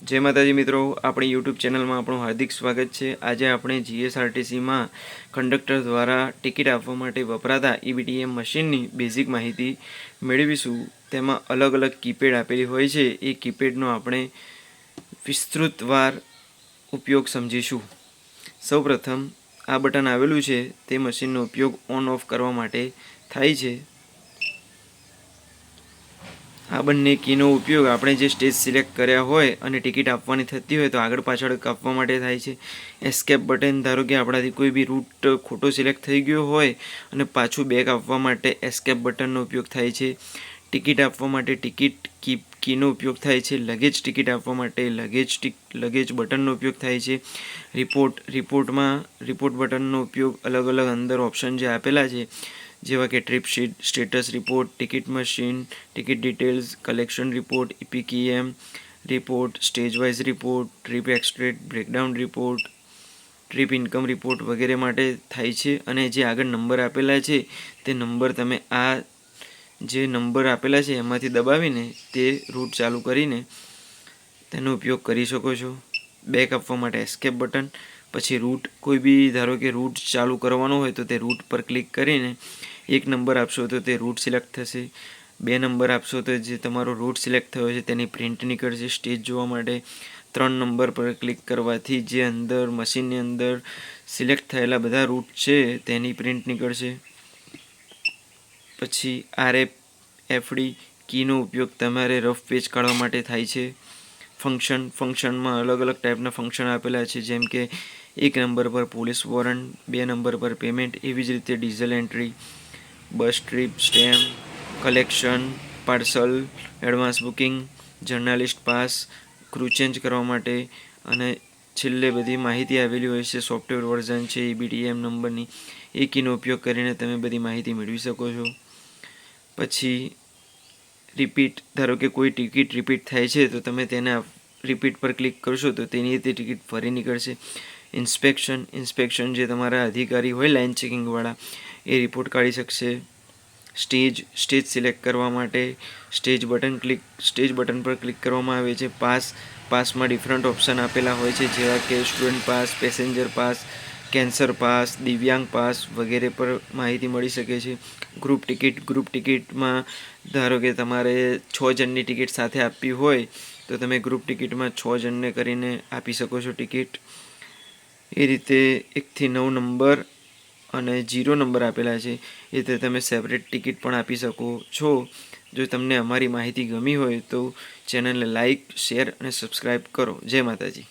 जय माताजी मित्रों, अपनी यूट्यूब चैनल में आपणुं हार्दिक स्वागत है। आज आपणे जीएसआरटीसी में कंडक्टर द्वारा टिकिट आपवा माटे वपराता ईबीटीएम मशीन की बेसिक माहिती मेळवीशुं। तेमां अलग अलग कीपेड आपेली होय छे, ए कीपेडनो आपणे विस्तृतवार उपयोग समजीशुं। सौप्रथम आ बटन आवेलुं छे ते मशीननो उपयोग ऑन ऑफ करवा माटे थाय छे। आ बंने कीनो उपयोग आपणे जे स्टेज सिलेक्ट कर्या होय अने टिकिट आपवानी थती होय तो आगळ पाछळ आपवा माटे थाय छे। एस्केप बटन धारो के आपणाथी कोई बी रूट खोटो सिलेक्ट थई गयो होय अने पाछुं बेक आपवा माटे एस्केप बटननो उपयोग थाय छे। टिकिट आपवा माटे टिकिट कीनो उपयोग थाय छे। लगेज टिकिट आपवा माटे लगेज बटननो उपयोग थाय छे। रिपोर्ट बटननो उपयोग अलग अलग अंदर ऑप्शन जे आपेला छे जेवा के trip sheet, status report, ticket machine, ticket details, collection report, EPKM report, stage wise report, trip extract, breakdown report, trip income report वगैरह माटे थाय छे। अने जे आगळ नंबर आपेला छे ते नंबर तमे आ जे नंबर आपेला छे एमांथी दबावीने ते रूट चालू करीने तेनो उपयोग करी शको छो। बेक आपवा माटे एस्केप बटन, पछी रूट कोई बी धारो के रूट चालू करवानो होय तो ते रूट पर क्लिक करीने एक नंबर आपशो तो ते रूट सिलेक्ट थशे। 2 नंबर आपशो तो जे तमारो रूट सिलेक्ट थयो छे तेनी प्रिंट निकळशे। स्टेज जोवा माटे 3 नंबर पर क्लिक करवाथी जे अंदर मशीननी अंदर सिलेक्ट थयेला बधा रूट छे तेनी प्रिंट निकळशे। पछी RFFD कीनो उपयोग तमारे रफ पेज काढवा माटे थाय छे। फंक्शन में अलग अलग टाइपना फंक्शन आपेला है, जेम के 1 नंबर पर पुलिस वॉरंट, 2 नंबर पर पेमेंट, एवी ज रीते diesel entry, bus trip, stamp, collection, parcel, advance booking, journalist pass, crew change करवा माटे अने छेल्ले बधी माहिती आवेली होय छे। सॉफ्टवेर वर्जन छे ईबीटीएम नंबरनी, ए कीनो उपयोग करीने तमे बधी माहिती मेळवी शको छो। पछी रिपीट, धारो के कोई टिकिट रिपीट थाय छे तो तमे तेना रिपीट पर क्लिक करशो तो तेनी ते टिकिट फरी निकळशे। इंस्पेक्शन जे तमारा अधिकारी होय लाइन चेकिंग वाळा ए रिपोर्ट काढी शकशे। स्टेज सिलेक्ट करवा माटे स्टेज बटन पर क्लिक करवामां आवे छे। पास में डिफरंट ऑप्शन आपेला होय छे जेवा के स्टूडंट पास, पेसेंजर पास, कैंसर पास, दिव्यांग पास वगैरह पर माहिती मळी शके छे। ग्रुप टिकिट में धारो के तमारे 6 जननी टिकिट साथे आपवी होय तो तमे ग्रुप टिकिट में 6 जनने करीने आपी शको छो टिकिट। ए रीते 1 થી 9 नंबर अने 0 नंबर आपेला छे, ए रीते तमे सेपरेट टिकिट पण आपी शको छो। जो तमने अमारी माहिती गमी होय तो चेनल ने लाइक, शेर अने सब्सक्राइब करो। जय माताजी।